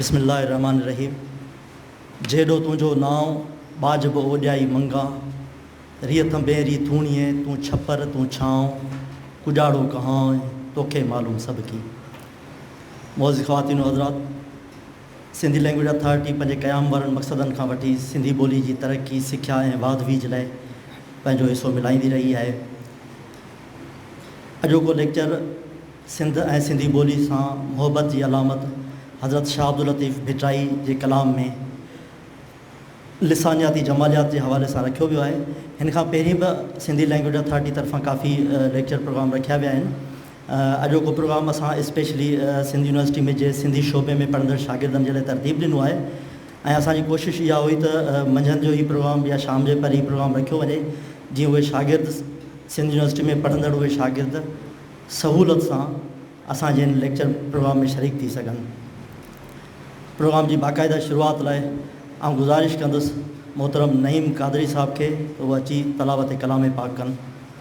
बिस्मिल्लाहिर्रहमानिर्रहीम। जेॾो तुंहिंजो नाव बाज बि ओॼाई मंगा, रियथ बेरी थूणीअ तूं छपर तूं छांव, कुॼाड़ो कहां तोखे मालूम सभ की। मौज़ ख़वातीन हज़रात, सिंधी लैंग्वेज अथॉरिटी पंहिंजे क़याम वारनि मक़सदनि खां वठी सिंधी ॿोली जी तरक़ी, सिख्या ऐं वाधवी जे लाइ पंहिंजो हिसो मिलाईंदी रही आहे। अॼोको लेक्चर सिंध ऐं सिंधी ॿोली सां मुहबत जी अलामत हज़रत शाह अब्दुल लतीफ़ भिटाई जे कलाम में लिसानियाती जमालियात जे हवाले सां रखियो वियो आहे। हिन खां पहिरीं बि सिंधी लैंग्वेज अथॉरिटी तरफ़ां काफ़ी लेक्चर प्रोग्राम रखिया विया आहिनि। अॼोको प्रोग्राम असां स्पेशली सिंध यूनिवर्सिटी में जे सिंधी शोबे में पढ़ंदड़ शागिर्दनि जे लाइ तरतीब ॾिनो आहे ऐं असांजी कोशिशि इहा हुई त मंझंदि जो ई प्रोग्राम या शाम जे परे प्रोग्राम रखियो वञे, जीअं उहे शागिर्द सिंध यूनिवर्सिटी में पढ़ंदड़ उहे शागिर्द सहूलत सां असांजे हिन लेक्चर प्रोग्राम में शरीक थी सघनि। प्रोग्राम जी बाक़ाइदा शुरूआत लाइ आउं गुज़ारिश कंदुसि मोहतरम नईम कादरी साहब खे त उहे अची तलावत कलाम पाक कनि।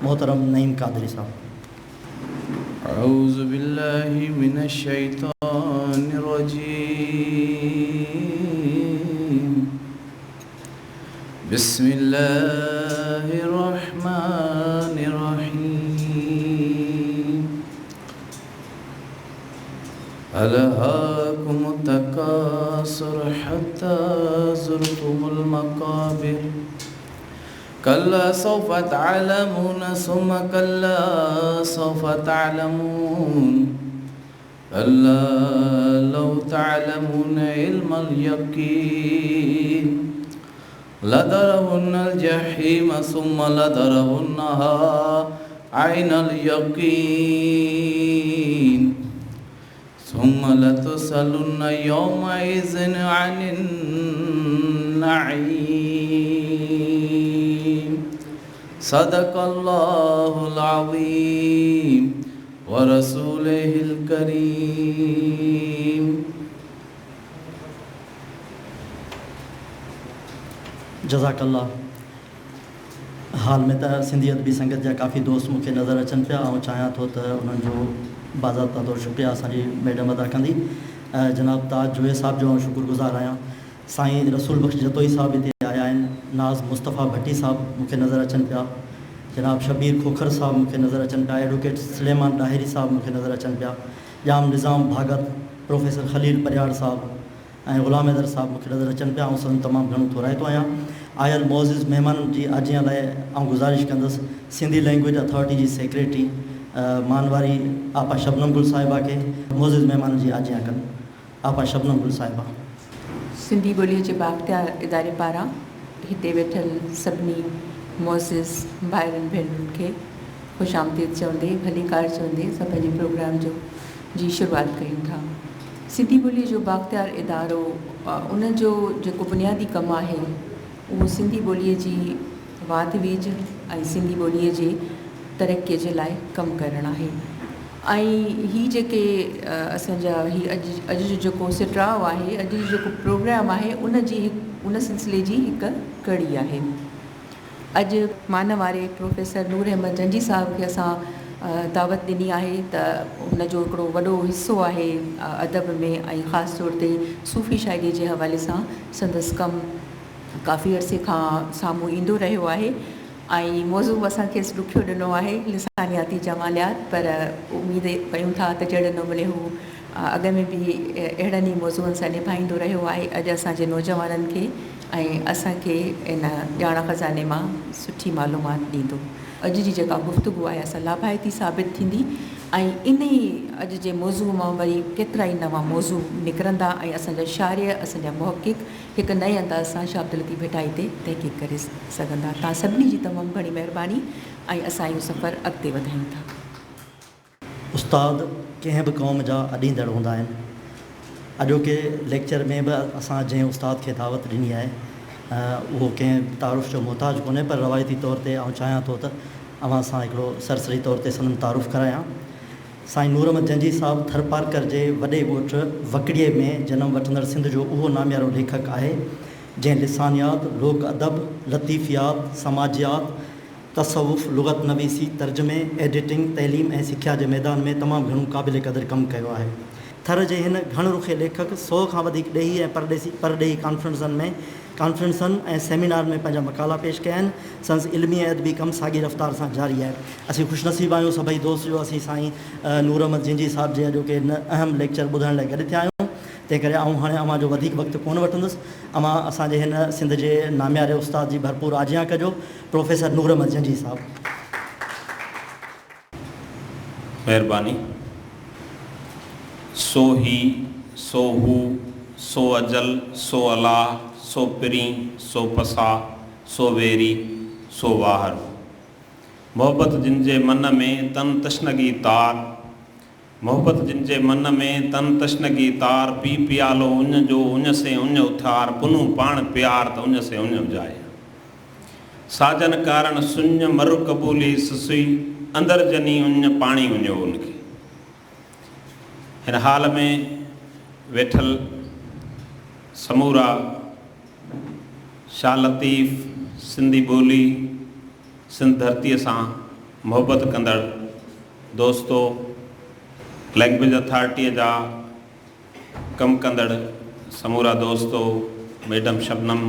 मोहतरम नईम कादरी साहब। अऊज़ु बिल्लाहि मिनश शैतानिर रजीम। बिस्मिल्लाहिर रहमानिर रहीम। अलहाकुमुत तकासुर हत्ता ज़ुरतुमुल मक़ाबिर, कल्ला सौफ तअलमून सुम्मा कल्ला सौफ तअलमून, कल्ला लौ तअलमून इल्मल यकीन, लतरवुन्नल जहीम सुम्मा लतरवुन्नहा ऐनल यकीन, सुम्मा लतुसअलुन्न यौमइज़िन अनिन नईम। सदक़ल्लाहुल अज़ीम व रसूलिहिल करीम। जज़ाकल्ला। हाल में त सिंधी अदबी संगत जा काफ़ी दोस्त मूंखे नज़र अचनि पिया ऐं चाहियां थो त उन्हनि जो बाज़ाब्ता तौरु शुक्रिया असांजी मैडम अदा कंदी। जनाब ताज जोए साहब जो शुक्रगुज़ार आहियां। साईं रसूल बख्श जतोई साहब हिते आया आहिनि। नाज़ मुस्तफ़ा भट्टी साहब मूंखे नज़र अचनि पिया। जनाब शबीर खोखर साहब मूंखे नज़र अचनि पिया। एडवोकेट सुलेमान डाहिरी साहब मूंखे नज़र अचनि पिया। जाम निज़ाम भागत, प्रोफेसर खलील परियाड़ साहब ऐं ग़ुलाम हैदर साहब मूंखे नज़र अचनि पिया। ऐं सभु तमामु घणो थोराइतो आहियां। आयल मोज़िज़ महिमाननि जी आजियां लाइ आउं गुज़ारिश कंदुसि सिंधी लैंग्वेज अथॉरिटी जी सेक्रेटरी मानवारी आपा शबनम गुल साहिबा खे मोज़िज़ महिमाननि जी आजियां कनि। आपा शबनम गुल साहिबा। सिंधी ॿोलीअ जे बाख़्तियार इदारे पारां हिते वेठल सभिनी मोज़िज़ भाइरनि भेनरुनि खे ख़ुशि आमदीद चवंदे, भलीकार चवंदे असां पंहिंजे प्रोग्राम जी शुरूआति कयूं था। सिंधी ॿोलीअ जो बाख़्तियार इदारो उन जो जेको बुनियादी कमु आहे उहो सिंधी ॿोलीअ जी वाधवीज ऐं सिंधी ॿोलीअ जे तरक़ीअ जे लाइ कमु करणु आहे। ऐं ही जेके असांजा अॼु जो जेको सिटराव आहे, अॼु जो जेको प्रोग्राम आहे उन सिलसिले जी हिकु कड़ी आहे। अॼु मान वारे प्रोफेसर नूर अहमद जंजी साहब खे असां दावत ॾिनी आहे त हुनजो हिकिड़ो वॾो हिसो आहे अदब में ऐं ख़ासि तौर ते सूफ़ी शाइरी जे हवाले सां संदसि कमु काफ़ी अरसे खां साम्हूं ईंदो रहियो आहे। ऐं मौज़ू असांखे ॾुखियो ॾिनो आहे लिसानियाती जमालियात, पर उमेद कयूं था त जहिड़े नमूने हू अॻ में बि अहिड़नि ई मौज़ूअनि सां निभाईंदो रहियो आहे। अॼु असांजे नौजवाननि खे ऐं असांखे इन ॼाण ख़ज़ाने मां सुठी मालूमात ॾींदो। अॼु जी जेका गुफ़्तगू आहे असां लाभाइती साबित थींदी ऐं इन ई अॼु जे मौज़ू मां वरी केतिरा ई नवां मौज़ू निकिरंदा ऐं असांजा शाइर, असांजा मुहक़िक़ हिकु नए अंदाज़ सां शाह अब्दुल लतीफ़ भिटाई ते तहक़ीक़ करे सघंदा। तव्हां सभिनी जी तमामु घणी महिरबानी ऐं असां इहो सफ़र अॻिते वधायूं था। उस्ताद कंहिं बि क़ौम जा अॾींदड़ हूंदा आहिनि। अॼोके लेक्चर में बि असां जंहिं उस्ताद खे दावत ॾिनी आहे उहो कंहिं तारुफ़ जो मुहताज कोन्हे, पर रवायती तौर ते आउं चाहियां थो त अव्हां सां हिकिड़ो सरसरी तौर ते संदन तारुफ़ करायां। साईं नूर अहमद जंजी साहब थरपारकर जे वॾे ॻोठ वकड़ीअ में जनमु वठंदड़ सिंध जो उहो नामियारो लेखक आहे जंहिं लिसानियात, लोक अदब, लतीफ़ियात, समाजियात, तसवुफ़, लुग़त नवीसी, तर्जुमे, एडिटिंग, तइलीम ऐं सिख्या जे मैदान में तमामु घणो क़ाबिल क़दुरु कमु कयो आहे। थर जे हिन घणरुखे लेखक 100 खां वधीक ॾेही ऐं परॾेही कॉन्फ्रेंसनि ऐं सेमिनार में पंहिंजा मकाला पेश कया आहिनि। संस इल्मी ऐं अदबी कमु साॻी रफ़्तार सां जारी आहे। असीं ख़ुशनसीब आहियूं सभई दोस्त जो असीं साईं नूर अहमद जिंजी साहिब जे अॼोके हिन अहम लेक्चर ॿुधण लाइ गॾु थिया आहियूं। तंहिं करे हाणे अव्हां जो वधीक वक़्तु कोन वठंदुसि। अव्हां असांजे हिन सिंध जे नामियारे उस्ताद जी भरपूर आजियां कजो। प्रोफेसर नूर अहमद जिंजी साहिबु। महिरबानी। सो ही, सो हू, सो अजल, सो अला, सो पिरी, सो पसा, सो वेरी, सो वाहर। मोहब्बत जिन जे मन में तन तशनगी तार, मोहब्बत जिन जे मन में तन तशनगी तार, पी पियालो उन जो उन से उन उथार, पुनू पाण प्यार त उन से उन उजाए। साजन कारण सुञ मरु कबूली सुसुई, अंदर जनी उन पाणी वञो उनखे। हिन हाल में वेठल समूरा शाह लतीफ़ सिंधी ॿोली सिंध धरतीअ सां मोहबत कंदड़ दोस्तो, लैंग्वेज अथॉरिटीअ जा कमु कंदड़ समूरा दोस्तो, मैडम शबनम,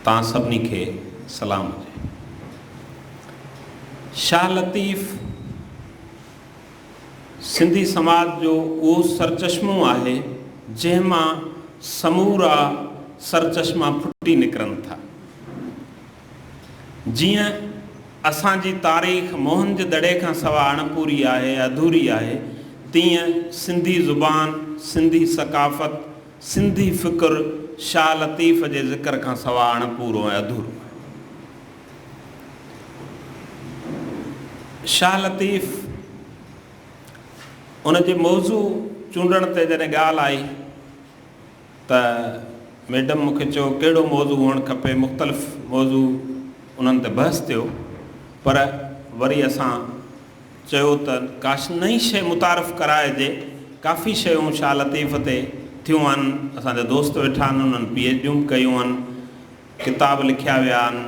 तव्हां सभिनी खे सलाम हुजे। शाह लतीफ़ सिंधी समाज जो उहो सरचश्मो आहे जंहिंमां समूरा सरचश्मा फुटी निकिरनि था। जीअं असांजी तारीख़ मोहन जे दड़े खां सवा अणपूरी आहे, अधूरी आहे, तीअं सिंधी ज़ुबान, सिंधी सकाफ़त, सिंधी फ़िक्र शाह लतीफ़ जे ज़िक्र खां सवा अणपूरो ऐं अधूरो आहे। शाह लतीफ़ उन जे मौज़ू चूंडण ते जॾहिं ॻाल्हि आई त मैडम मूंखे चयो कहिड़ो मौज़ू हुअणु खपे। मुख़्तलिफ़ मौज़ू उन्हनि ते बहस थियो, पर वरी असां चयो त काश नई शइ मुतारफ़ कराइजे। काफ़ी शयूं शाह लतीफ़ ते थियूं आहिनि। असांजा दोस्त वेठा आहिनि, उन्हनि PhDयूं कयूं आहिनि, किताब लिखिया विया आहिनि,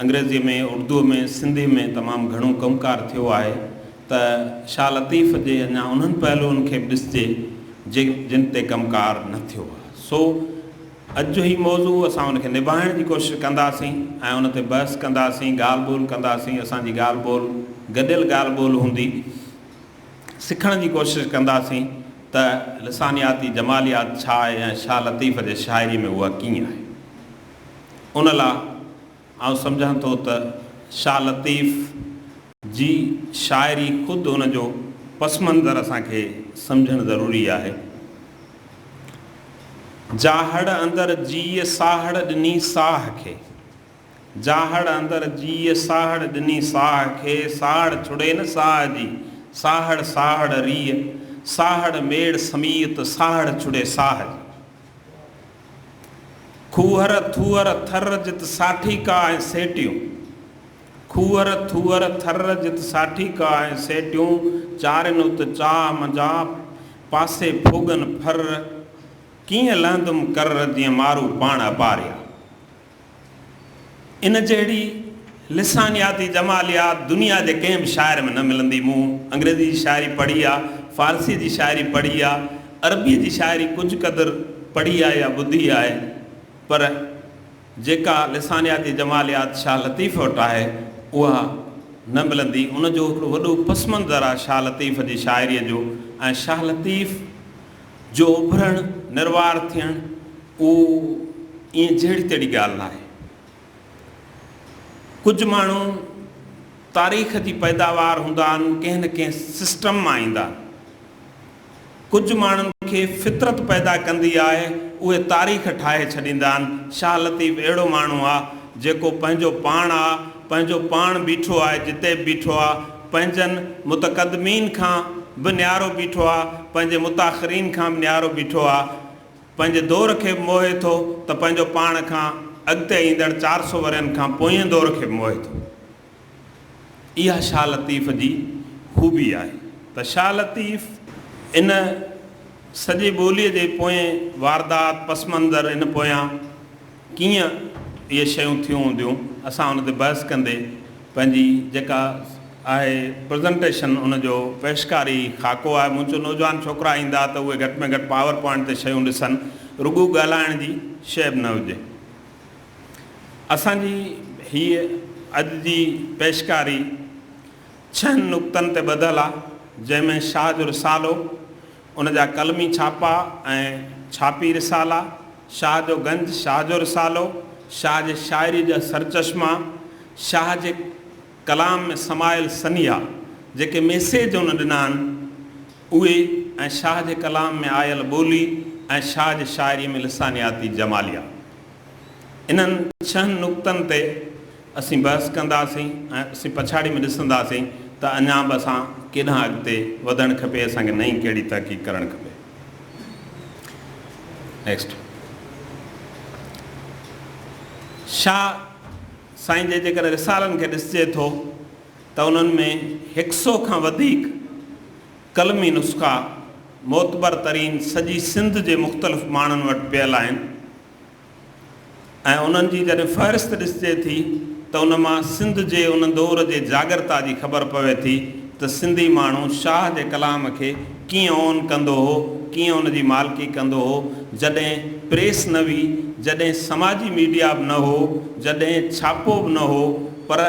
अंग्रेज़ीअ में, उर्दूअ में, सिंधी में तमामु घणो कमुकार थियो आहे। त शाह लतीफ़ जे अञा उन्हनि पहलुअनि खे बि ॾिसिजे जिन ते कमुकार न थियो आहे। सो अॼु जो ही मौज़ू असां उनखे निभाइण जी कोशिशि कंदासीं ऐं उन ते बहस कंदासीं, ॻाल्हि ॿोल कंदासीं। असांजी ॻाल्हि ॿोल गॾियल ॻाल्हि ॿोल हूंदी। सिखण जी कोशिशि कंदासीं त लिसानियाती जमालियात छा आहे ऐं शाह लतीफ़ जे शाइरी में उहा कीअं आहे। उन लाइ आउं सम्झां थो त शाह लतीफ़ जी शाइरी ख़ुदि उनजो पस मंज़र असांखे सम्झणु ज़रूरी आहे। जाहड़ अंदरि जीअ साहड़ ॾिनी साह खे, जाहड़ अंदरि जीअ साहड़ ॾिनी साह खे, साहड़ छुड़े न साह जी, साहड़ साहड़ रीअ, साहड़ मेड़ समीत, साहड़ छुड़े साह जी। खूहर थूअर थर जित साठी का ऐं सेटियूं, खूअर थूअर थर जित साठी का ऐं सेटियूं, चारिन उत चाह मंझा पासे फोगन फर, कीअं लहंदुमि कर जीअं मारू पाण अपारिया। इन जहिड़ी लिसानियाती जमालियात दुनिया जे कंहिं बि शाइर में न मिलंदी। मूं अंग्रेज़ी जी शाइरी पढ़ी आहे, फ़ारसी जी शाइरी पढ़ी आहे, अरबीअ जी शाइरी कुझु क़दुरु पढ़ी आहे या ॿुधी आहे, पर जेका लिसानियाती जमालियात शाह लतीफ़ वटि आहे उहा न मिलंदी। उनजो हिकिड़ो वॾो पस मंज़र आहे शाह लतीफ़ जी शाइरीअ जो। ऐं शाह लतीफ़ जो उभरणु, निर्वार थियणु, उहो ईअं जहिड़ी तहिड़ी ॻाल्हि न आहे। कुझु माण्हू तारीख़ जी पैदावार हूंदा आहिनि, कंहिं न कंहिं सिस्टम मां ईंदा आहिनि। कुझु माण्हुनि खे फितरत पैदा कंदी आहे, उहे तारीख़ ठाहे छॾींदा आहिनि। शाह लतीफ़ अहिड़ो माण्हू आहे जेको पंहिंजो पाण आहे, पंहिंजो पाण बीठो आहे, जिते बीठो आहे, पंहिंजनि मुतक़दमीन खां बि न्यारो बीठो आहे, पंहिंजे मुताख़िरीन खां बि न्यारो बीठो आहे, पंहिंजे दौर खे बि मोहे थो त पंहिंजो पाण खां अॻिते ईंदड़ 400 वरनि खां पोएं दौर खे बि मोहे थो। इहा शाह लतीफ़ जी ख़ूबी आहे त शाह लतीफ़ इन सॼी ॿोलीअ जे पोएं वारदात, पस मंज़र, इन पोयां कीअं इहे शयूं थियूं हूंदियूं, असां उन ते बहस कंदे पंहिंजी जेका आहे प्रेज़ेंटेशन उनजो पेशकारी खाको आहे। मुंहिंजो नौजवान छोकिरा ईंदा त उहे घटि में घटि पावर पॉइंट ते शयूं ॾिसनि, रुॻो ॻाल्हाइण जी शइ बि न हुजे। असांजी हीअ अॼु जी पेशकारी 6 नुक़्तनि ते ॿधल आहे, जंहिंमें शाह जो रिसालो, उन जा कलमी छापा ऐं छापी रिसाला, शाह जो गंज, शाह जो रिसालो, शाह जे शाइरी जा सरचश्मा, शाह जे कलाम में समायल सनिया जेके मैसेज उन ॾिना आहिनि उहे, ऐं शाह जे कलाम में आयल ॿोली ऐं शाह जे शाइरी में लिसानियाती जमालिया। इन्हनि 6 नुक़्तनि ते असीं बहस कंदासीं ऐं असीं पछाड़ी में ॾिसंदासीं त अञा बि असां केॾांहुं अॻिते वधणु खपे, असांखे नई कहिड़ी तहक़ीक़ करणु खपे। नेक्स्ट, शाह साईं जे जेकर रिसालनि खे ॾिसिजे थो त उन्हनि में 100 खां वधीक कलमी नुस्ख़ा मोतबर तरीन सॼी सिंध जे मुख़्तलिफ़ माण्हुनि वटि पियल आहिनि, ऐं उन्हनि जी जॾहिं फ़हरिस्त ॾिसिजे थी त उन मां सिंध जे उन दौर जे जागरता जी ख़बर पवे थी त सिंधी माण्हू शाह जे कलाम खे कीअं ऑन कंदो हो, कीअं उन जी मालिकी कंदो हो, जॾहिं प्रेस न हुई, जॾहिं समाजी मीडिया बि न हो, जॾहिं छापो बि न हो, पर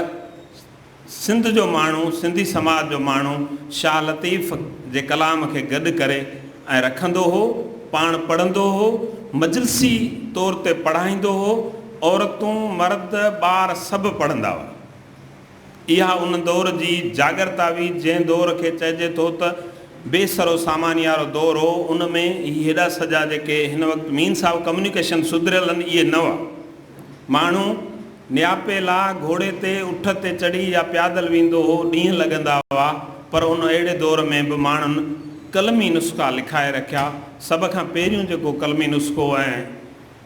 सिंध जो माण्हू, सिंधी समाज जो माण्हू शाह लतीफ़ जे कलाम खे गॾु करे ऐं रखंदो हो, पाण पढ़ंदो हो, मजलिसी तौर ते पढ़ाईंदो हो, औरतूं मर्द ॿार सभु पढ़ंदा हुआ। इहा उन दौर जी जागरता हुई, जंहिं दौर खे चइजे थो त बेसरो सामानी वारो दौर हो। उन में हेॾा सॼा जेके हिन वक़्तु मीन्स ऑफ कम्युनिकेशन सुधरियल आहिनि इहे न हुआ। माण्हू नियापे लाइ घोड़े ते उठ ते चढ़ी या पैदल वेंदो हो, ॾींहं लॻंदा हुआ, पर उन अहिड़े दौर में बि माण्हुनि कलमी नुस्ख़ा लिखाए रखिया। सभ खां पहिरियों जेको कलमी नुस्ख़ो ऐं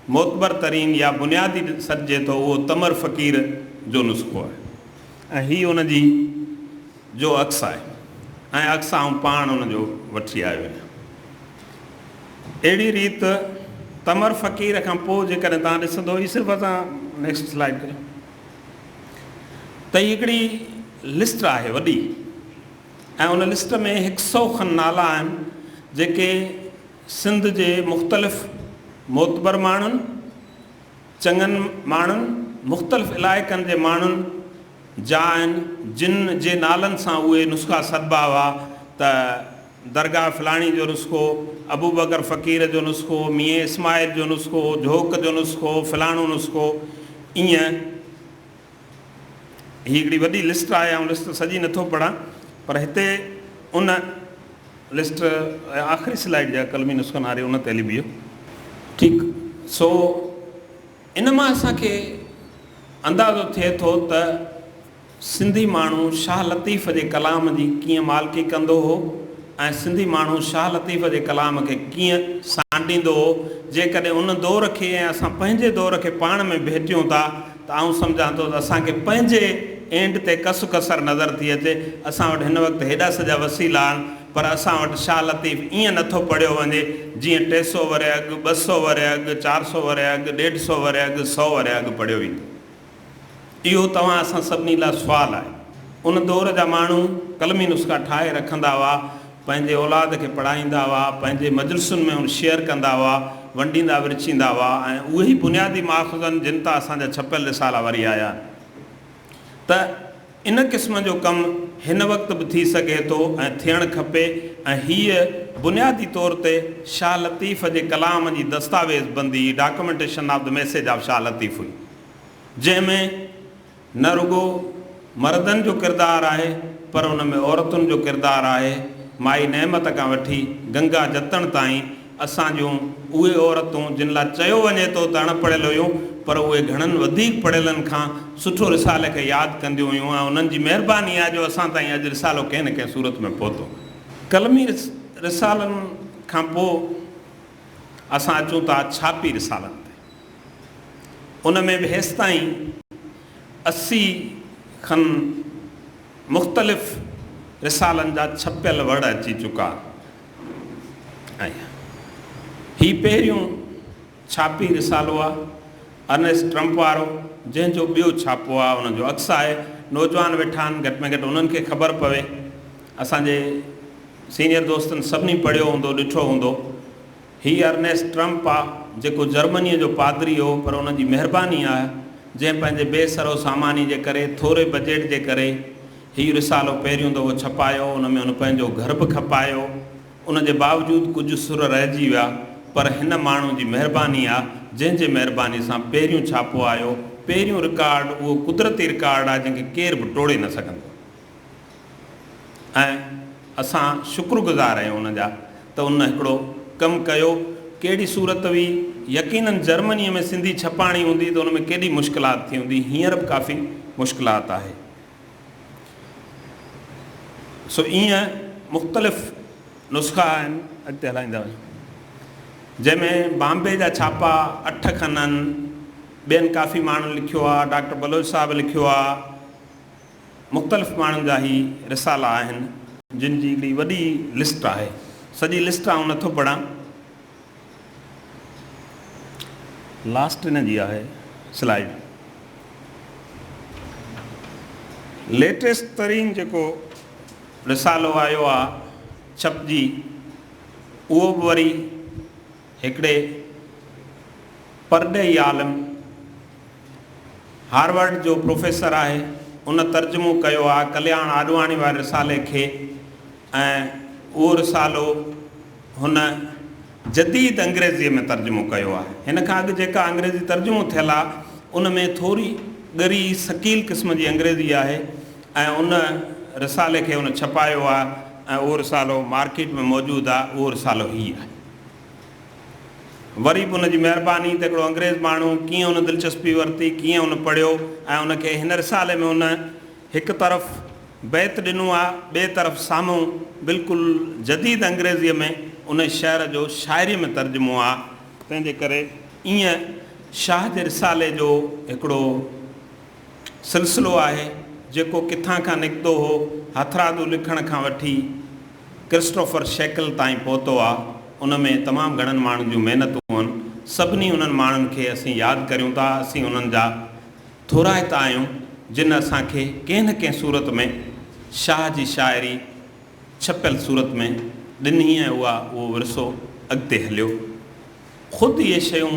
मोतबर तरीन या बुनियादी सॾिजे थो उहो तमर फ़क़ीर जो नुस्ख़ो आहे, ऐं हीअ उन जी जो अक्स आहे, ऐं अक्स आऊं पाण उनजो वठी आयो आहियां। अहिड़ी रीति तमर फ़क़ीर खां पोइ जेकॾहिं तव्हां ॾिसंदो, ही सिर्फ़ु असां नेक्स्ट स्लाइड करियो त हिकिड़ी लिस्ट आहे वॾी, ऐं उन लिस्ट में 100 खनि नाला आहिनि जेके सिंध जे मुख़्तलिफ़ मोतबर माण्हुनि, चङनि माण्हुनि, मुख़्तलिफ़ इलाइक़नि जे माण्हुनि जा आहिनि, जिन जे नालनि सां उहे नुस्ख़ा सॾिबा हुआ त दरगाह फलाणी जो नुस्ख़ो, अबू बकर फ़क़ीर जो नुस्ख़ो, मियां इस्माइल जो नुस्ख़ो, झोक जो नुस्ख़ो, फलाणो नुस्ख़ो, ईअं ही हिकिड़ी वॾी लिस्ट आहे। ऐं लिस्ट सॼी नथो पढ़ां, पर हिते उन लिस्ट आख़िरी स्लाइड जा कलमी नुस्ख़नि वारे उन ते हली बीहो। ठीकु, सो इन मां असांखे अंदाज़ो थिए थो त सिंधी माण्हू शाह लतीफ़ जे कलाम जी कीअं मालिकी कंदो हो, ऐं सिंधी माण्हू शाह लतीफ़ जे कलाम खे कीअं सांडींदो हो। जेकॾहिं उन दौर खे ऐं असां पंहिंजे दौर खे पाण में भेटियूं था त आउं सम्झां थो त असांखे पंहिंजे एंड ते कसु कसर नज़र थी अचे। असां वटि हिन वक़्तु हेॾा सॼा वसीला आहिनि, पर असां वटि शाह लतीफ़ ईअं नथो पढ़ियो वञे जीअं 300 वरे अॻु, 200 वरे अॻु, 400 वरे अॻु, 150 वरे अॻु, 100 वरे अॻु पढ़ियो वेंदो। इहो तव्हां असां सभिनी लाइ सुवालु आहे। उन दौर जा माण्हू कलमी नुस्ख़ा ठाहे रखंदा हुआ, पंहिंजे औलाद खे पढ़ाईंदा हुआ, पंहिंजे मजलिसुनि में शेयर कंदा हुआ, वंडींदा विरचींदा हुआ, ऐं उहे ई बुनियादी माख़ज़नि जिन तां असांजा छपियल रिसाला वरी आया आहिनि। त इन क़िस्म जो कमु हिन वक़्तु बि थी सघे थो ऐं थियणु खपे। ऐं हीअ बुनियादी तौर ते शाह लतीफ़ जे कलाम जी दस्तावेज़ बंदी, documentation of the message of Shah Latif हुई, जंहिंमें न रुॻो मर्दनि जो किरदारु आहे, पर उन में औरतुनि जो किरदारु आहे। माई नेमत खां वठी गंगा जतन ताईं असां जूं उहे औरतूं जिन लाइ चयो वञे थो त अणपढ़ियल हुयूं, पर उहे घणनि वधीक पढ़ियलनि खां सुठो रिसाले खे यादि कंदियूं हुयूं, ऐं उन्हनि जी महिरबानी आहे जो असां ताईं अॼु रिसालो कंहिं न कंहिं सूरत में पहुतो। कलमी रिसालनि खां पोइ असां अचूं था छापी रिसालनि ते। उन में बि हेसि ताईं 80 खनि मुख़्तलिफ़ रिसालनि जा छपियल वर्ड अची चुका। ऐं ही पहिरियों छापी रिसालो आहे अर्नेस्ट ट्रम्प वारो, जंहिंजो ॿियो छापो आहे उनजो अक्स आहे। नौजवान वेठा आहिनि, घटि में घटि उन्हनि खे ख़बर पवे। असांजे सीनियर दोस्तनि सभिनी पढ़ियो हूंदो, ॾिठो हूंदो। हीउ अर्नेस्ट ट्रम्प आहे जेको जर्मनीअ जो पादरी हो, पर उनजी महिरबानी आहे जंहिं पंहिंजे बेसरो सामानी जे करे, थोरे बजट जे करे हीउ रिसालो पहिरियों दफ़ो छपायो। उन में उन पंहिंजो घर बि खपायो। उनजे बावजूदि कुझु सुर रहिजी विया, पर हिन माण्हू जी महिरबानी आहे जंहिंजे महिरबानी सां पहिरियों छापो आयो। पहिरियों रिकॉर्ड उहो कुदरती रिकॉर्ड आहे जंहिंखे केर बि टोड़े न सघंदो। ऐं असां शुक्रगुज़ार आहियूं उन जा त उन हिकिड़ो कमु कयो। कहिड़ी सूरत हुई, यकीननि जर्मनीअ में सिंधी छपाणी हूंदी त उन में केॾी मुश्किलात थी हूंदी। हींअर बि काफ़ी मुश्किलात आहे। सो ईअं मुख़्तलिफ़ नुस्ख़ा आहिनि। अॻिते हलाईंदा वञो। जंहिंमें बॉम्बे जा छापा 8 खननि, ॿियनि काफ़ी माण्हुनि लिखियो आहे। डॉक्टर बलोच साहब लिखियो आहे। मुख़्तलिफ़ माण्हुनि जा ही रिसाला आहिनि जिन जी हिकिड़ी वॾी लिस्ट आहे। सॼी लिस्ट आउं नथो पढ़ां, लास्ट हिन जी आहे स्लाइड। लेटेस्ट तरीन जेको रिसालो आयो आहे छपजी, उहो बि वरी हिकिड़े परॾेही आलिम, हार्वर्ड जो प्रोफेसर आहे, उन तर्जुमो कयो आहे कल्याण आडवाणी वारे रिसाले खे। ऐं उहो रिसालो हुन जदीद अंग्रेज़ीअ में तर्जुमो कयो आहे। हिन खां अॻु जेका अंग्रेज़ी तर्जुमो थियल आहे उन में थोरी ॻरी सकील क़िस्म जी अंग्रेज़ी आहे। ऐं उन रिसाले खे उन छपायो आहे ऐं उहो रिसालो मार्केट में मौजूदु आहे। उहो रिसालो हीअ आहे। वरी बि उनजी महिरबानी त हिकिड़ो अंग्रेज़ माण्हू कीअं उन दिलचस्पी वरिती, कीअं उन पढ़ियो ऐं उनखे हिन रिसाले में उन हिकु तरफ़ बैत ॾिनो आहे, ॿिए तरफ़ साम्हूं बिल्कुलु जदीद अंग्रेज़ीअ में उन शहर जो शाइरी में तर्जुमो आहे। तंहिंजे करे ईअं शाह जे रिसाले जो हिकिड़ो सिलसिलो आहे जेको किथां खां निकितो हो, हथरादू लिखण खां वठी क्रिस्टोफर शेकल ताईं पहुतो आहे। उन में तमामु घणनि माण्हुनि जूं महिनतूं आहिनि। सभिनी उन्हनि माण्हुनि खे असीं यादि करियूं था। असीं उन्हनि जा थोराइता आहियूं जिन असांखे कंहिं न कंहिं सूरत में शाह जी शाइरी छपियल सूरत में ॾिनी ऐं उहो विरसो अॻिते हलियो। ख़ुदि इहे शयूं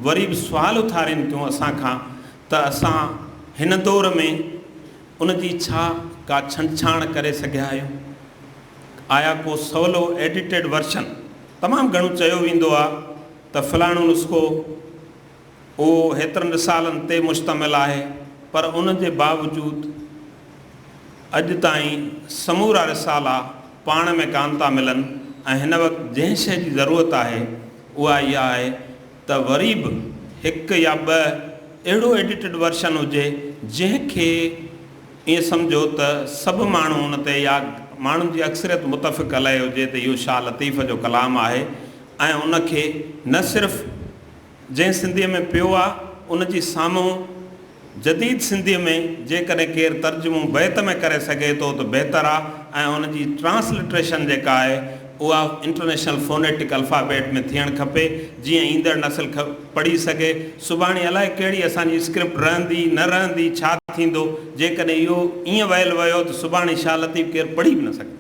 वरी बि सुवाल उथारिनि थियूं असांखां त असां हिन दौर में उन जी छा का छंछाण करे सघिया आहियूं। आया को सवलो एडिटेड वर्शन, तमामु घणो चयो वेंदो आहे त फलाणो नुस्ख़ो उहो हेतिरनि रिसालनि ते मुश्तमिल आहे, पर उन जे बावजूदि अॼु ताईं समूरा रिसाला पाण में कान था मिलनि। ऐं हिन वक़्तु जंहिं शइ जी ज़रूरत आहे उहा इहा आहे त वरी बि हिकु या ॿ अहिड़ो एडिटेड वर्शन हुजे जंहिंखे ईअं सम्झो त सभु माण्हू उन ते या माण्हुनि जी अक्सरियत मुतफ़िक़ अलाए हुजे त इहो शाह लतीफ़ जो कलाम आहे। ऐं उनखे न सिर्फ़ु जंहिं सिंधीअ में पियो आहे उन जी साम्हूं जदीद सिंधीअ में जेकॾहिं केरु तर्जुमो बैत में करे सघे थो त बहितरु आहे। ऐं उन जी ट्रांसलिट्रेशन जेका आहे उहा इंटरनेशनल फोनेटिक अल्फ़ाबेट में थियणु खपे, जीअं ईंदड़ नस्ल पढ़ी सघे। सुभाणे अलाए कहिड़ी असांजी स्क्रिप्ट रहंदी न रहंदी, छा थींदो जेकॾहिं इहो ईअं वयल वियो त सुभाणे शाह लतीफ़ केरु पढ़ी बि न सघे।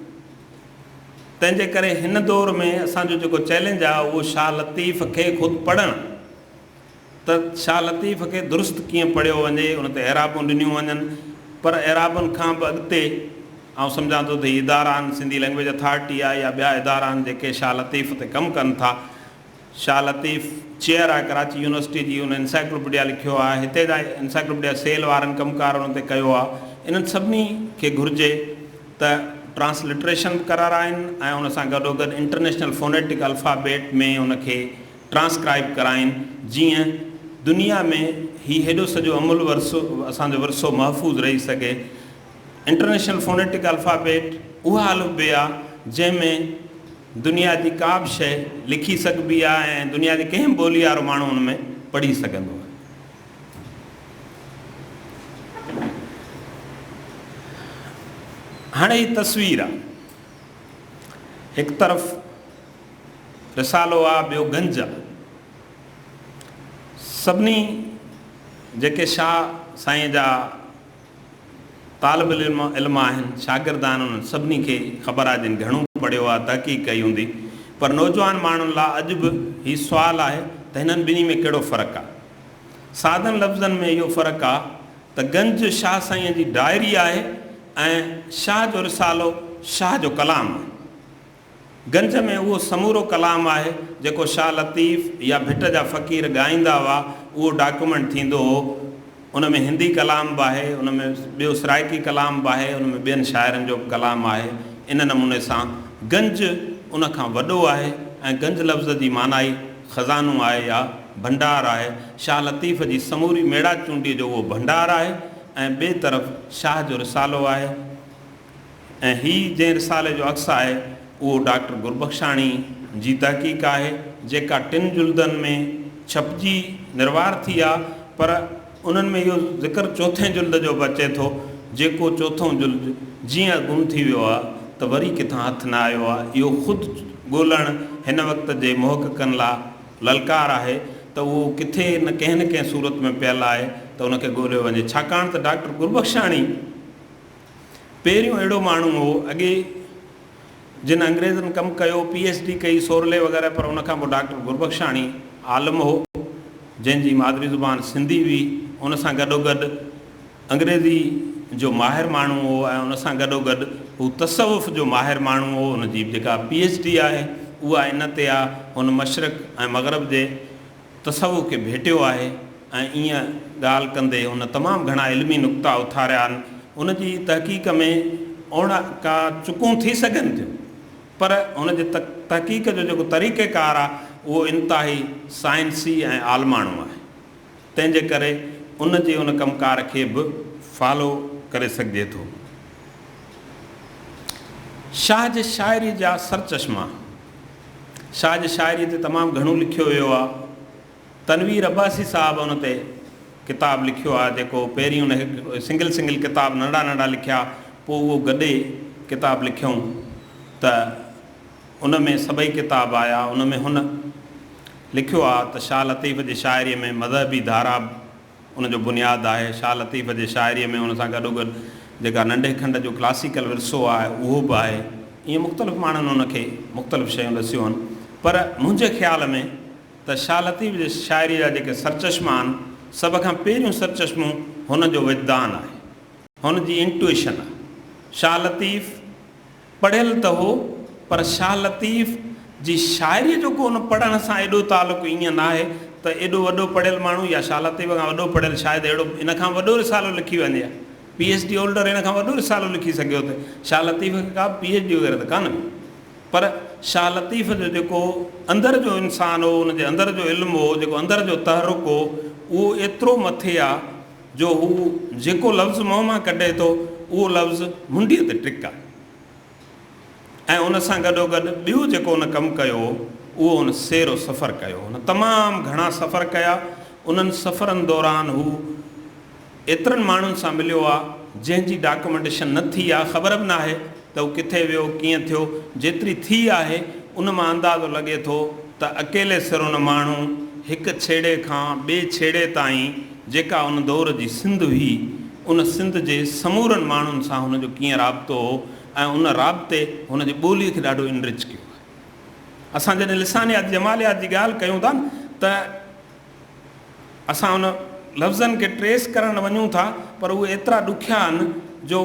तंहिंजे करे हिन दौर में असांजो जेको चैलेंज आहे उहो शाह लतीफ़ खे ख़ुदि पढ़णु, त शाह लतीफ़ खे दुरुस्त कीअं पढ़ियो वञे, उन ते एराबूं ॾिनियूं वञनि। पर एराबुनि खां बि अॻिते ऐं सम्झां थो त इदारा आहिनि, सिंधी लैंग्वेज अथॉरिटी आहे या ॿिया इदारा आहिनि जेके शाह लतीफ़ ते कमु कनि था। शाह लतीफ़ चेयर आहे कराची यूनिवर्सिटी जी, उन इंसाइक्लोपीडिया लिखियो आहे। हिते जा इंसाइक्लोपीडिया सेल वारनि कमकार उन ते कयो आहे। इन्हनि सभिनी खे घुरिजे त ट्रांसलिट्रेशन कराराइनि ऐं उन सां गॾोगॾु इंटरनेशनल फोनेटिक अल्फ़ाबेट में उनखे ट्रांसक्राइब कराइनि, जीअं दुनिया में हीउ हेॾो सॼो अमुल वरसो असांजो विरसो महफ़ूज़ रही सघे। इंटरनेशनल फोनेटिक अल्फ़ाबेट उहा अलफ़बे आहे जंहिंमें दुनिया जी का बि शइ लिखी सघिबी आहे ऐं दुनिया जी कंहिं ॿोली वारो माण्हू हुन में पढ़ी सघंदो आहे। हाणे ही तस्वीर आहे, हिकु तरफ़ रिसालो आहे, ॿियो गंज आहे। सभिनी जेके शाह साईं जा तालिब इल्म आहिनि, शागिर्द आहिनि, उन्हनि सभिनी खे ख़बर आहे जिन घणो पढ़ियो आहे, तहक़ीक़ कई हूंदी, पर नौजवान माण्हुनि लाइ अॼु बि हीउ सुवालु आहे त हिननि ॿिन्ही में कहिड़ो फ़र्क़ु आहे। सादनि लफ़्ज़नि में इहो फ़र्क़ु आहे त गंज शाह साईं जी डायरी आहे ऐं शाह जो रिसालो शाह जो कलाम आहे। गंज में उहो समूरो कलाम आहे जेको शाह लतीफ़ या भिट जा फ़क़ीर ॻाईंदा हुआ, उहो डॉक्यूमेंट थींदो हो। उन में हिंदी कलाम बि आहे, उन में ॿियो सराइकी कलाम बि आहे, उन में ॿियनि शाइरनि जो कलाम आहे। इन नमूने सां गंज उन खां वॾो आहे ऐं गंज लफ़्ज़ जी माना ई ख़ज़ानो आहे या भंडार आहे। शाह लतीफ़ जी समूरी मेड़ा चूंडी जो उहो भंडार आहे ऐं ॿिए तरफ़ शाह जो रिसालो आहे। ऐं हीअ जंहिं रिसाले जो अक्स आहे उहो डॉक्टर गुरबख्शाणी जी तहक़ीक़ आहे, जेका 3 जुल्दनि में छपजी निर्वार थी आहे, पर उन्हनि में इहो ज़िक्र 4 जुल्द जो बि अचे थो, जेको 4 जुल्द जीअं गुम थी वियो आहे त वरी किथां हथु न आयो आहे। इहो ख़ुदि ॻोल्हणु हिन वक़्त जे मुहक़क़नि लाइ ललकार आहे त उहो किथे न कंहिं सूरत में पियल आहे त उनखे ॻोल्हियो वञे। छाकाणि त डॉक्टर गुरबख्शाणी पहिरियों अहिड़ो माण्हू हो, अॻे जिन अंग्रेज़नि कमु कयो, PhD कई सोरले वग़ैरह, पर उनखां पोइ डॉक्टर गुरबख्शाणी आलम हो जंहिंजी मादरी ज़ुबान सिंधी हुई। उन सां गॾोगॾु अंग्रेज़ी जो माहिर माण्हू हो ऐं उन सां गॾोगॾु हू तसवुफ़ जो माहिर माण्हू हो। हुनजी जेका PhD आहे उहा इन ते आहे। हुन मशरिक़ ऐं मग़रब जे तसवुफ़ खे भेटियो आहे ऐं ईअं ॻाल्हि कंदे हुन तमामु घणा इल्मी नुक़्ता उथारिया आहिनि। उनजी तहक़ीक़ में का चुकूं थी सघनि थियूं, पर हुनजे तहक़ीक़ जो जेको तरीक़ेकार आहे उहो इंतिहाई साइंसी ऐं आलमाणो आहे। तंहिंजे करे उनजे उन कमकार खे बि फॉलो करे सघिजे थो। शाह जे शाइरी जा सरचश्मा, शाह जे शाइरी ते तमामु घणो लिखियो वियो आहे। तनवीर अब्बासी साहिबु उन ते किताबु लिखियो आहे, जेको पहिरीं उन सिंगल किताब नंढा नंढा लिखिया, पोइ उहो गॾे किताबु लिखियऊं त उन में सभई किताब आया। उन में हुन लिखियो आहे त शाह लतीफ़ जी शाइरीअ में मज़हबी धारा उनजो बुनियादु आहे। शाह लतीफ़ जे शाइरीअ में उन सां गॾोगॾु जेका नंढे खंड जो क्लासिकल विरसो आहे उहो बि आहे। ईअं मुख़्तलिफ़ माण्हुनि उनखे मुख़्तलिफ़ शयूं ॾसियूं आहिनि, पर मुंहिंजे ख़्याल में त शाह लतीफ़ जे शाइरी जा जेके सरचश्मा आहिनि, सभ खां पहिरियों सरचश्मो हुनजो विजदान आहे, हुनजी इंट्यूशन आहे। शाह लतीफ़ पढ़ियल त हो, पर शाह लतीफ़ जी शाइरी जो को उन पढ़ण सां एॾो तालुक़ु ईअं न आहे त एॾो वॾो पढ़ियल माण्हू या शाह लतीफ़ खां वॾो पढ़ियल शायदि अहिड़ो इन खां वॾो रिसालो लिखी वञे, PhD होल्डर इन खां वॾो रिसालो लिखी सघियो त शाह लतीफ़ खे का PhD वग़ैरह त कान, पर शाह लतीफ़ जो जेको अंदरि जो इंसानु हो, उनजे अंदरि जो इल्मु हो, जेको अंदरि जो तहरुक हो, उहो एतिरो मथे आहे जो हू जेको लफ़्ज़ मुंहं मां कढे थो उहो लफ़्ज़ मुंडीअ ते टिक आहे। ऐं उन सां गॾोगॾु ॿियो जेको उन कमु कयो उहो उन सेरो सफ़र कयो। हुन तमामु घणा सफ़र कया। उन्हनि सफ़रनि दौरान हू एतिरनि माण्हुनि सां मिलियो आहे जंहिंजी डॉक्यूमेंटेशन न थी आहे, ख़बर बि न आहे त हू किथे वियो, कीअं थियो। जेतिरी थी आहे उन मां अंदाज़ो लॻे थो त अकेले सिर उन माण्हू हिकु छेड़े खां ॿिए छेड़े ताईं जेका उन दौर जी सिंध हुई, उन सिंध जे समूरनि माण्हुनि सां हुनजो कीअं राब्तो हो ऐं उन राब्ते हुनजी ॿोलीअ खे ॾाढो इनरिच कयो आहे। असां जॾहिं लिसानियात जमालियात जी ॻाल्हि कयूं था त असां उन लफ़्ज़नि खे ट्रेस करणु वञूं था, पर उहे एतिरा ॾुखिया आहिनि जो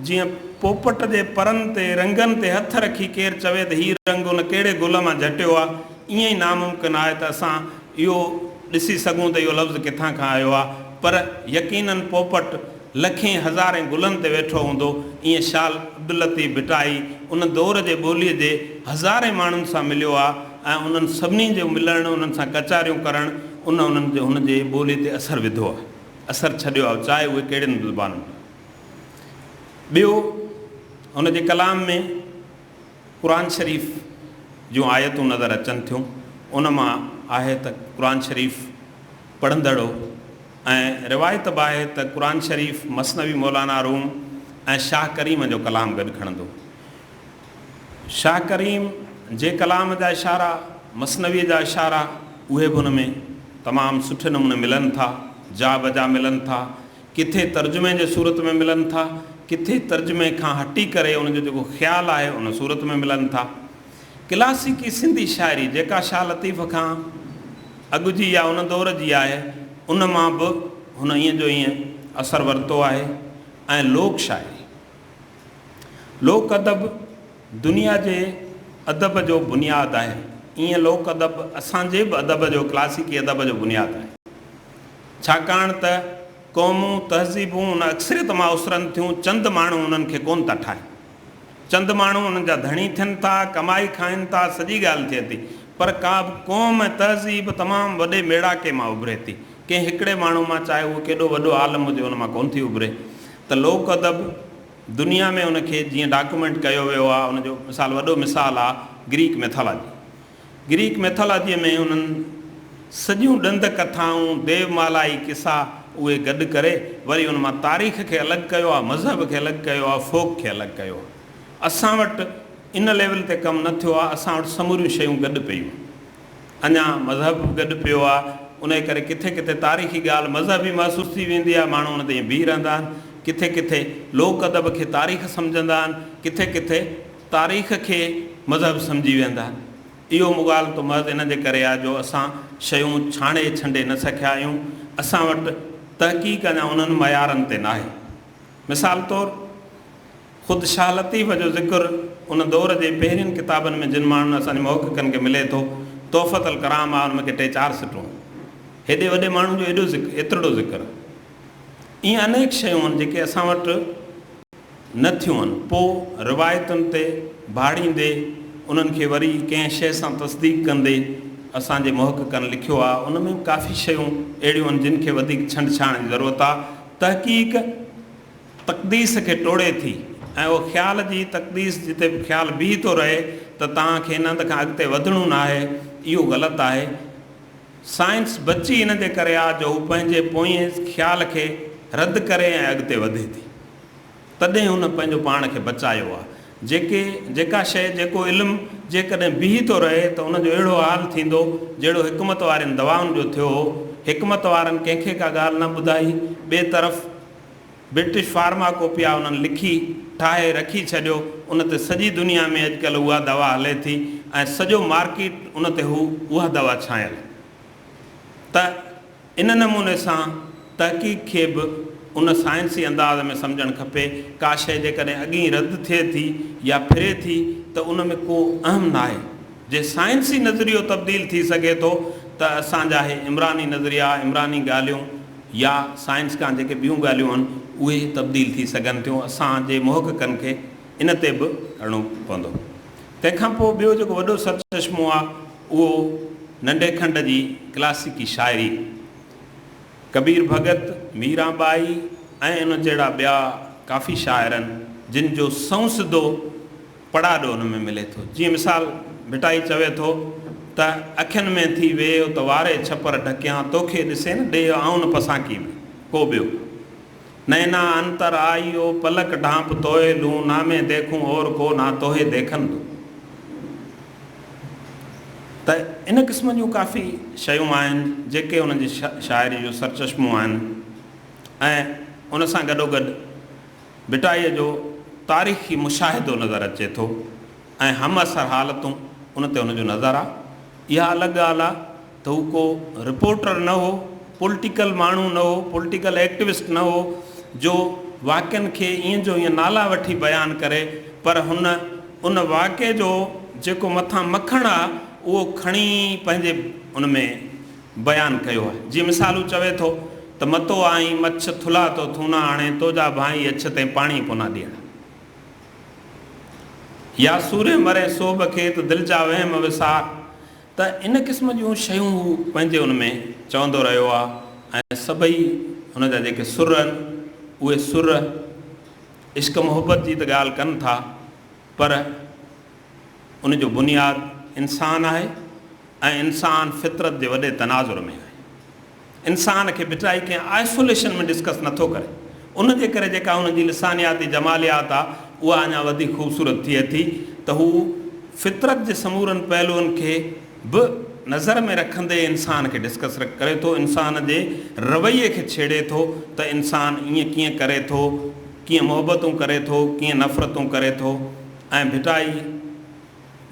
जीअं पोपट जे परनि ते रंगनि ते हथ रखी केरु चवे त हीउ रंग उन कहिड़े गुल मां झटियो आहे, ईअं ई नामुमकिन आहे त असां इहो ॾिसी सघूं त इहो लफ़्ज़ किथां खां आयो आहे। पर यकीननि पोपट लखें हज़ारें गुलनि ते वेठो हूंदो। ईअं शाह अब्दुल लतीफ़ भिटाई उन दौर जे ॿोलीअ जे हज़ारे माण्हुनि सां मिलियो आहे ऐं उन्हनि सभिनी जो मिलणु, उन्हनि सां कचारियूं करणु, हुनजे ॿोलीअ ते असरु विधो आहे, असरु छॾियो आहे, चाहे उहे कहिड़े ज़ुबानुनि। ॿियो हुनजे कलाम में क़ुरान शरीफ़ जूं आयतूं नज़र अचनि थियूं। उन मां आहे त क़ुरान शरीफ़ पढ़ंदड़ो ऐं रिवायत बि आहे त क़ुरान शरीफ़ मसनवी मौलाना रूम ऐं शाह करीम जो कलाम गॾु खणंदो। शाह करीम जे कलाम जा इशारा, मसनवीअ जा इशारा, उहे बि हुन में तमामु सुठे नमूने मिलनि था। जा बजा मिलनि था, किथे तर्जुमे जे सूरत में मिलनि था, किथे तर्जुमे खां हटी करे उनजो जेको ख़्यालु आहे उन सूरत में मिलनि था। क्लासिकी सिंधी शाइरी जेका शाह लतीफ़ खां अॻु जी या उन दौर जी आहे, उन मां बि हुन ईअं जो ईअं असरु वरितो आहे। ऐं लोक शाइरी, लोक अदब दुनिया जे अदब जो बुनियादु आहे। ईअं लोक अदब असांजे बि अदब जो, क्लासिकी अदब जो बुनियादु आहे। छाकाणि त क़ौमूं तहज़ीबूं उन अक्सरियत मां उसरनि थियूं, चंद माण्हू उन्हनि खे कोन था ठाहिनि। चंद माण्हू उन्हनि जा धणी थियनि था, कमाई खाइनि था, सॼी ॻाल्हि थिए थी, पर का बि क़ौम ऐं तहज़ीब तमामु वॾे मेड़ाके मां उभिरे थी। कंहिं हिकिड़े माण्हू मां, चाहे उहो केॾो वॾो आलम हुजे, उन मां कोन थी उभिरे। त लोक अदब दुनिया में उनखे जीअं डॉक्यूमेंट कयो वियो आहे, उनजो वॾो मिसाल आहे ग्रीक मैथोलॉजी। ग्रीक मैथोलॉजीअ में उन्हनि सॼियूं ॾंद कथाऊं, देवमालाई किसा उहे गॾु करे वरी उन मां तारीख़ खे अलॻि कयो आहे, मज़हब खे अलॻि कयो आहे, फोक खे अलॻि कयो आहे। असां वटि इन लेवल ते कमु न थियो आहे। असां वटि समूरियूं शयूं गॾु पियूं, अञा मज़हब गॾु पियो आहे। उन करे किथे किथे तारीख़ी ॻाल्हि मज़हबी महसूसु थी वेंदी आहे, माण्हू उन ते ईअं बीह रहंदा आहिनि। किथे किथे लोक अदब खे तारीख़ सम्झंदा आहिनि, किथे किथे तारीख़ खे मज़हब सम्झी वेंदा आहिनि। इहो मुॻाल तो महज़ इन जे करे आहे जो असां शयूं छाणे छंडे न सघिया आहियूं। असां वटि तहक़ीक़ अञा उन्हनि मयारनि ते न आहे। मिसाल तौरु ख़ुदि शाह लतीफ़ जो ज़िक्र उन दौर जे पहिरियुनि किताबनि में जिन माण्हुनि असांजे मुहक़क़नि खे मिले थो, तोहफ़त अल कराम आहे, उनमें टे चारि सिटूं। हेॾे वॾे माण्हुनि जो एतिरो ज़िक्र। ईअं अनेक शयूं आहिनि जेके असां वटि न थियूं आहिनि। पोइ रिवायतुनि ते भाड़ींदे उन्हनि खे वरी कंहिं शइ सां तस्दीक़ कंदे असांजे मुहक़क़नि लिखियो आहे। उन में काफ़ी शयूं अहिड़ियूं आहिनि जिन खे वधीक छंड छाण जी ज़रूरत आहे। तहक़ीक़ तक़दीस खे टोड़े थी, ऐं उहो ख़्याल जी तक़दीस जिते बि ख़्यालु बीह थो रहे त तव्हांखे इन खां अॻिते वधिणो न आहे, इहो ग़लति आहे। साइंस बची इन जे करे आहे जो हू पंहिंजे पोएं ख़्याल खे रद्द करे ऐं अॻिते वधे थी, तॾहिं हुन पंहिंजो पाण खे बचायो आहे। जेका शइ, जेको इल्मु जेकॾहिं बीह थो रहे त उनजो अहिड़ो हाल थींदो जहिड़ो हिकमत वारनि दवाउनि जो थियो हो। हिकमत वारनि कंहिंखे का ॻाल्हि न ॿुधाई, ॿिए तरफ़ ब्रिटिश फार्माकोपिया उन्हनि लिखी ठाहे रखी छॾियो, उन ते सॼी दुनिया में अॼुकल्ह उहा दवा हले थी ऐं सॼो मार्केट उन ते उहा दवा छायल। त इन नमूने सां तहक़ीक़ खे बि उन साइंसी अंदाज़ में सम्झणु खपे। का शइ जेकॾहिं अॻी रद्द थिए थी या फिरे थी त उन में को अहम न आहे। जे साइंसी नज़रियो तब्दील थी सघे थो त असांजा हे इमरानी नज़रिया, इमरानी ॻाल्हियूं या साइंस खां जेके ॿियूं ॻाल्हियूं आहिनि उहे तब्दील थी सघनि थियूं। असांजे मुहक़क़नि खे इन ते बि हलणो पवंदो। तंहिंखां पोइ ॿियो जेको वॾो सरचश्मो आहे उहो नंढे खंड जी क्लासिकी शाइरी। कबीर भगत, मीराबाई ऐं इन जहिड़ा ॿिया काफ़ी शाइर आहिनि जिन जो संसिदो पढ़ाॾो हुन में मिले थो। जीअं मिसाल भिटाई चवे थो त अखियुनि में थी वेहो त वारे छपर ढकियां, तोखे ॾिसे न ॾे आऊं न पसांकी में को ॿियो। नैना अंतर आइयो पलक ढांप तोहे लूं, नामे देखूं और को ना तोहे देखनि तूं। त इन क़िस्म जूं काफ़ी शयूं आहिनि जेके उन्हनि जी शाइरी जो सरचश्मो आहिनि। ऐं उन सां गॾोगॾु भिटाईअ जो तारीख़ी मुशाहिदो नज़र अचे थो ऐं हम असर हालतूं उन ते उनजो नज़र आहे। इहा अलॻि ॻाल्हि आहे त हू को रिपोर्टर न हो, पॉलिटिकल माण्हू न हो, पॉलिटिकल एक्टिविस्ट न हो जो वाक़िअनि खे ईअं जो ईअं नाला वठी बयानु करे, पर हुन उन वाक़े जो जेको मथां मखणु आहे उहो खणी पंहिंजे उन में बयानु कयो आहे। जीअं मिसालूं चवे थो त मतो आई मच्छ थुला तो थूना हाणे, तोजा भाई अछ ते पाणी पोना ॾियण, या सूर्य मरे सोभ खे त दिलि जा वहम विसार। त इन क़िस्म जूं शयूं हू पंहिंजे उन में चवंदो रहियो आहे। ऐं सभई हुन जा जेके सुर आहिनि उहे सुर इश्क मुहबत जी त ॻाल्हि कनि था, पर उन जो बुनियादु इंसानु आहे ऐं इंसानु फितरत जे वॾे तनाज़ुर में आहे। इंसान खे भिटाई कंहिं आइसोलेशन में डिस्कस नथो करे, उन जे करे जेका हुन जी लिसानियाती जमालियात आहे उहा अञा वधीक ख़ूबसूरत थिए थी त हू फितरत जे समूरनि पहलुअनि खे बि नज़र में रखंदे इंसान खे डिस्कस करे थो, इंसान जे रवैये खे छेड़े थो त इंसान ईअं कीअं करे थो, कीअं मोहबतूं करे थो, कीअं नफ़रतूं करे थो। ऐं भिटाई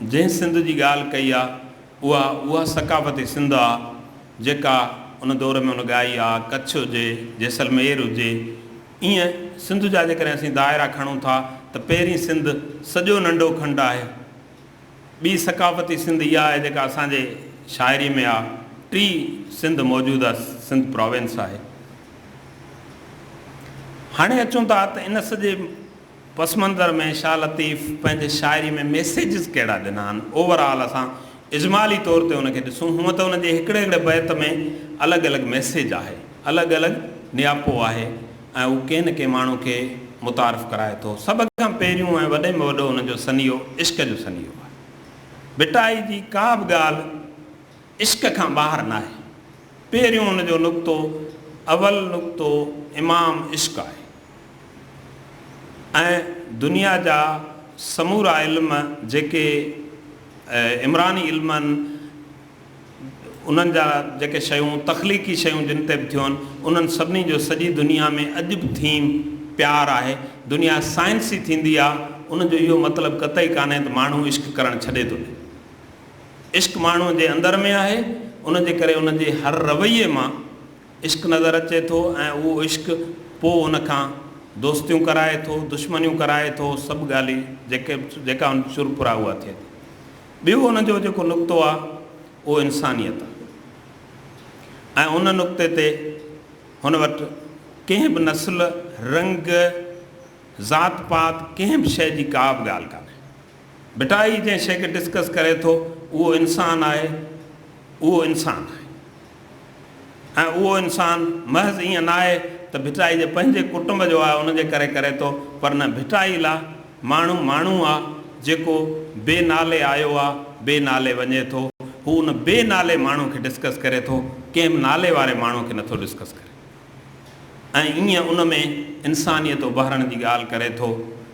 जंहिं सिंध जी ॻाल्हि कई आहे उहा सकाफ़ती सिंध आहे जेका उन दौर में उन ॻाई आहे। कच्छ हुजे, जैसलमेर हुजे, ईअं सिंध जा जेकॾहिं असीं दायरा खणूं था त पहिरीं सिंध सॼो नंढो खंडु आहे। ॿी सकाफ़ती सिंध इहा आहे जेका असांजे शाइरी में आहे। टी सिंध मौजूदु आहे, सिंध प्रोविंस आहे। हाणे अचूं था त इन सॼे पस मंज़र में शाह लतीफ़ पंहिंजे शाइरी में मैसेजिस कहिड़ा ॾिना आहिनि। ओवरऑल असां इजमाली तौर ते उनखे ॾिसूं, हूअं त उनजे हिकिड़े हिकिड़े बैत में अलॻि अलॻि मैसेज आहे, अलॻि अलॻि नियापो आहे ऐं उहो कंहिं न कंहिं माण्हू खे मुतारिफ़ कराए थो। सभ खां पहिरियों ऐं वॾे में वॾो हुनजो सनियो इश्क जो सनियो आहे। भिटाई जी का बि ॻाल्हि इश्क खां ॿाहिरि न आहे। पहिरियों हुनजो नुक़्तो, अवल नुक़्तो इमाम इश्क आहे ऐं दुनिया जा समूरा इल्म जेके इमरानी इल्म आहिनि, उन्हनि जा जेके शयूं तख़लीक़ी शयूं जिन ते बि थियूं आहिनि, उन्हनि सभिनी जो सॼी दुनिया में अॼु बि थीम प्यारु आहे। दुनिया साइंसी थींदी आहे, उनजो इहो मतिलबु कतई कान्हे त माण्हू इश्क करणु छॾे थो ॾिए। इश्क माण्हूअ जे अंदरि में आहे, उनजे करे उनजे हर रवैये मां इश्क नज़र अचे थो ऐं उहो इश्क पोइ उनखां दोस्तियूं कराए थो, दुश्मनियूं कराए थो, सभु ॻाल्हियूं जेका शुरपुरा उहा थिए थी। ॿियो हुनजो जेको नुक़्तो आहे उहो इंसानियत आहे ऐं उन नुक़्ते ते हुन वटि कंहिं बि नस्ल, रंग, ज़ात पात, कंहिं बि शइ जी का बि ॻाल्हि कान्हे। भिटाई जंहिं शइ खे डिस्कस करे थो उहो इंसानु आहे, उहो इंसानु आहे ऐं उहो इंसानु महज़ ईअं न आहे त भिटाई जे पंहिंजे कुटुंब जो आहे उनजे करे थो, पर न, भिटाई लाइ माण्हू आहे जेको बे नाले आयो आहे, बे नाले वञे थो। हू उन बे नाले माण्हू खे डिस्कस करे थो, कंहिं बि नाले वारे माण्हू खे नथो डिस्कस करे ऐं ईअं उन में इंसानियत उभारण जी ॻाल्हि करे थो।